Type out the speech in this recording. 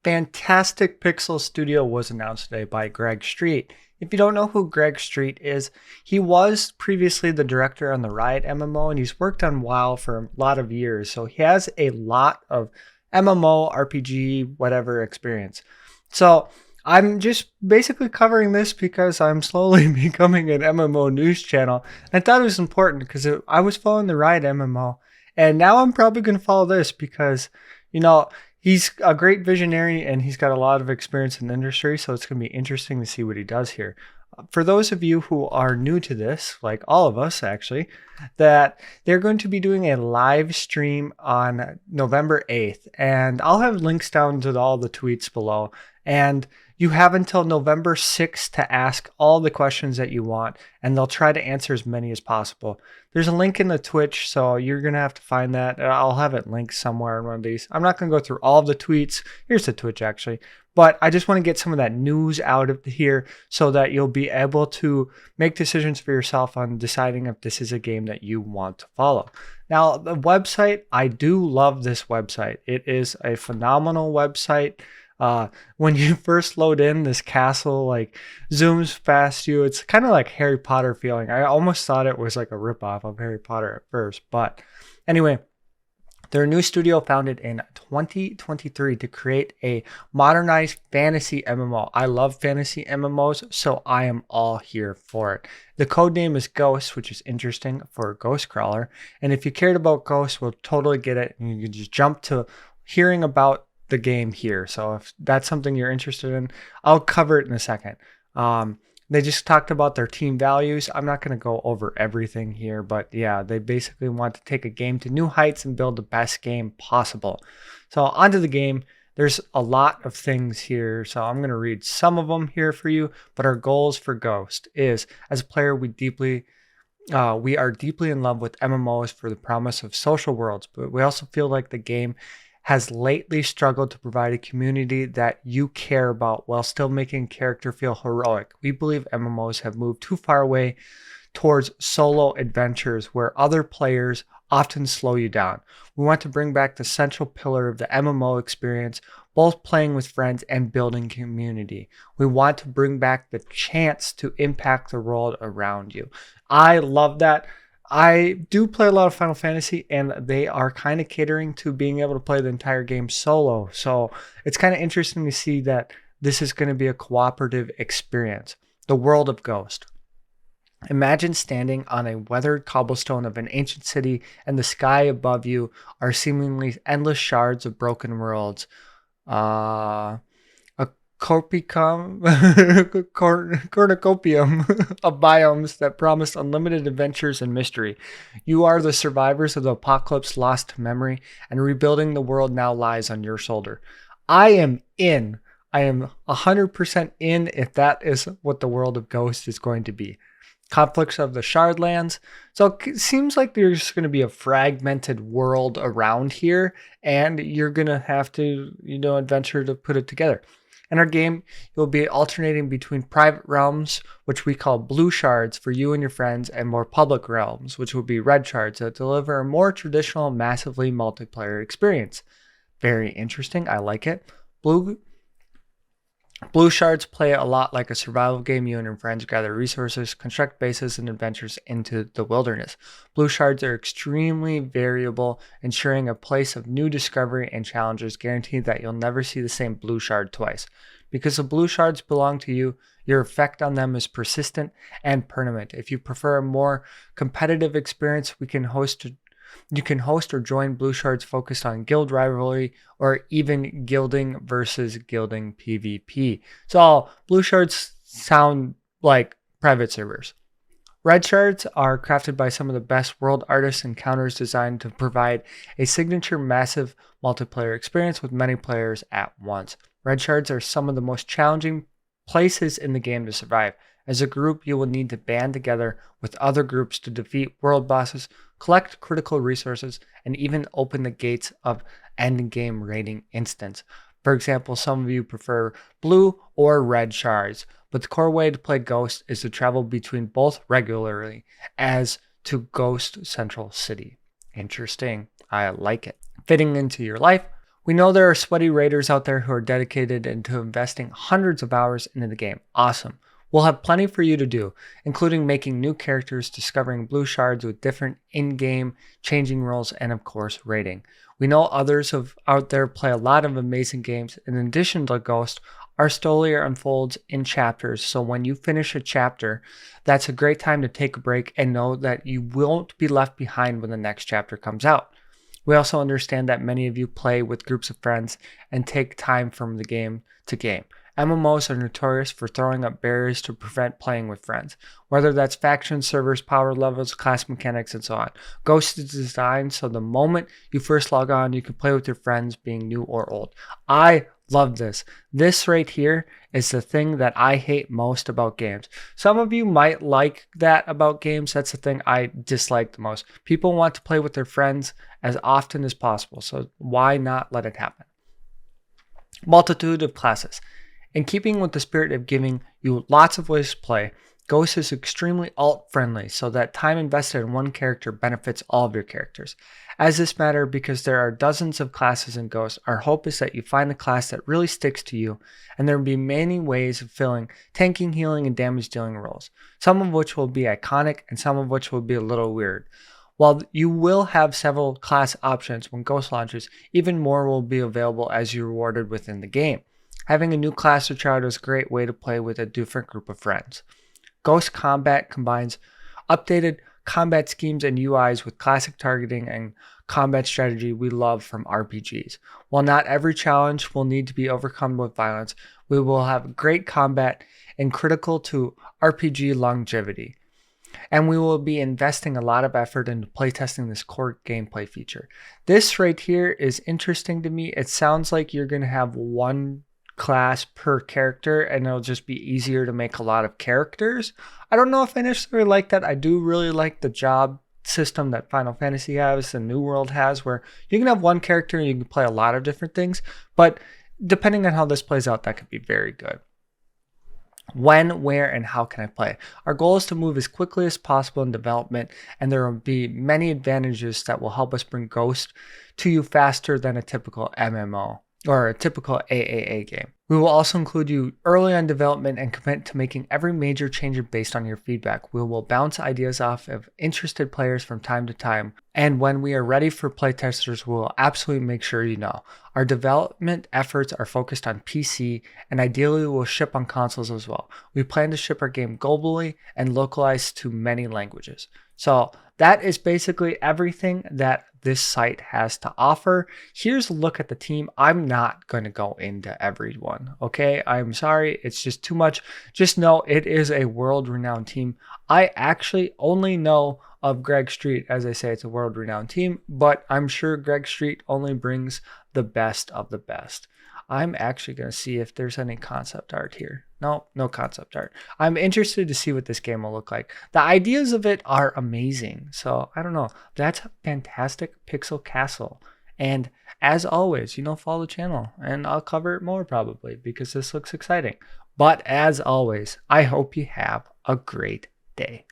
fantastic Pixel Studio was announced today by Greg Street. If you don't know who Greg Street is, he was previously the director on the Riot MMO, and he's worked on WoW for a lot of years. So he has a lot of MMO, RPG, whatever experience. So I'm just basically covering this because I'm slowly becoming an MMO news channel. I thought it was important because I was following the Riot MMO, and now I'm probably going to follow this because, he's a great visionary and he's got a lot of experience in the industry, so it's going to be interesting to see what he does here. For those of you who are new to this, like all of us actually, that they're going to be doing a live stream on November 8th, and I'll have links down to all the tweets below. And you have until November 6th to ask all the questions that you want, and they'll try to answer as many as possible. There's a link in the Twitch, so you're going to have to find that. I'll have it linked somewhere in one of these. I'm not going to go through all of the tweets. Here's the Twitch, actually. But I just want to get some of that news out of here so that you'll be able to make decisions for yourself on deciding if this is a game that you want to follow. Now, the website, I do love this website. It is a phenomenal website. When you first load in, this castle like zooms past you. It's kind of like Harry Potter feeling. I almost thought it was like a ripoff of Harry Potter at first. But anyway, their new studio founded in 2023 to create a modernized fantasy MMO. I love fantasy MMOs, so I am all here for it. The code name is Ghost, which is interesting for a ghost crawler. And if you cared about Ghost, we'll totally get it. And you can just jump to hearing about the game here. So if that's something you're interested in, I'll cover it in a second. They just talked about their team values. I'm not going to go over everything here, but yeah, they basically want to take a game to new heights and build the best game possible. So onto the game. There's a lot of things here, so I'm going to read some of them here for you. But our goals for Ghost is, as a player, we are deeply in love with MMOs for the promise of social worlds, but we also feel like the game has lately struggled to provide a community that you care about while still making character feel heroic. We believe MMOs have moved too far away towards solo adventures where other players often slow you down. We want to bring back the central pillar of the MMO experience, both playing with friends and building community. We want to bring back the chance to impact the world around you. I love that. I do play a lot of Final Fantasy, and they are kind of catering to being able to play the entire game solo. So it's kind of interesting to see that this is going to be a cooperative experience. The world of Ghost. Imagine standing on a weathered cobblestone of an ancient city, and the sky above you are seemingly endless shards of broken worlds. Cornucopium of biomes that promise unlimited adventures and mystery. You are the survivors of the apocalypse lost to memory, and rebuilding the world now lies on your shoulder. I am in. I am 100% in if that is what the world of Ghost is going to be. Conflicts of the Shardlands. So it seems like there's going to be a fragmented world around here, and you're going to have to, adventure to put it together. In our game, you'll be alternating between private realms, which we call blue shards for you and your friends, and more public realms, which will be red shards that deliver a more traditional, massively multiplayer experience. Very interesting. I like it. Blue shards play a lot like a survival game. You and your friends gather resources, construct bases, and adventures into the wilderness. Blue shards are extremely variable, ensuring a place of new discovery and challenges, guaranteed that you'll never see the same blue shard twice. Because the blue shards belong to you, your effect on them is persistent and permanent. If you prefer a more competitive experience, you can host or join blue shards focused on guild rivalry or even guilding versus guilding PvP. So blue shards sound like private servers. Red shards are crafted by some of the best world artists and counters designed to provide a signature massive multiplayer experience with many players at once. Red shards are some of the most challenging places in the game to survive. As a group, you will need to band together with other groups to defeat world bosses, collect critical resources, and even open the gates of endgame raiding instants. For example, some of you prefer blue or red shards, but the core way to play Ghost is to travel between both regularly as to Ghost Central City. Interesting. I like it. Fitting into your life. We know there are sweaty raiders out there who are dedicated into investing hundreds of hours into the game. Awesome. We'll have plenty for you to do, including making new characters, discovering blue shards with different in-game changing roles, and of course, raiding. We know others out there play a lot of amazing games. In addition to Ghost, our story unfolds in chapters, so when you finish a chapter, that's a great time to take a break and know that you won't be left behind when the next chapter comes out. We also understand that many of you play with groups of friends and take time from the game to game. MMOs are notorious for throwing up barriers to prevent playing with friends, whether that's factions, servers, power levels, class mechanics, and so on. Ghost is designed so the moment you first log on, you can play with your friends, being new or old. I love this. This right here is the thing that I hate most about games. Some of you might like that about games. That's the thing I dislike the most. People want to play with their friends as often as possible, so why not let it happen? Multitude of classes. In keeping with the spirit of giving you lots of ways to play, Ghost is extremely alt-friendly so that time invested in one character benefits all of your characters. As this matter, because there are dozens of classes in Ghost, our hope is that you find the class that really sticks to you, and there will be many ways of filling tanking, healing, and damage dealing roles, some of which will be iconic and some of which will be a little weird. While you will have several class options when Ghost launches, even more will be available as you're rewarded within the game. Having a new class to try out is a great way to play with a different group of friends. Ghost Combat combines updated combat schemes and UIs with classic targeting and combat strategy we love from RPGs. While not every challenge will need to be overcome with violence, we will have great combat and critical to RPG longevity. And we will be investing a lot of effort into playtesting this core gameplay feature. This right here is interesting to me. It sounds like you're going to have one class per character and it'll just be easier to make a lot of characters. I don't know if I necessarily like that. I do really like the job system that Final Fantasy has and New World has, where you can have one character and you can play a lot of different things, but depending on how this plays out, that could be very good. When, where, and how can I play? Our goal is to move as quickly as possible in development, and there will be many advantages that will help us bring Ghost to you faster than a typical MMO or a typical AAA game. We will also include you early on development and commit to making every major change based on your feedback. We will bounce ideas off of interested players from time to time, and when we are ready for playtesters, we will absolutely make sure you know. Our development efforts are focused on PC, and ideally will ship on consoles as well. We plan to ship our game globally and localized to many languages. So that is basically everything that this site has to offer. Here's a look at the team. I'm not going to go into everyone, okay? I'm sorry, it's just too much. Just know it is a world-renowned team. I actually only know of Greg Street. As I say, it's a world-renowned team, but I'm sure Greg Street only brings the best of the best. I'm actually going to see if there's any concept art here. No concept art. I'm interested to see what this game will look like. The ideas of it are amazing. So I don't know. That's a fantastic pixel castle. And as always, follow the channel and I'll cover it more probably because this looks exciting. But as always, I hope you have a great day.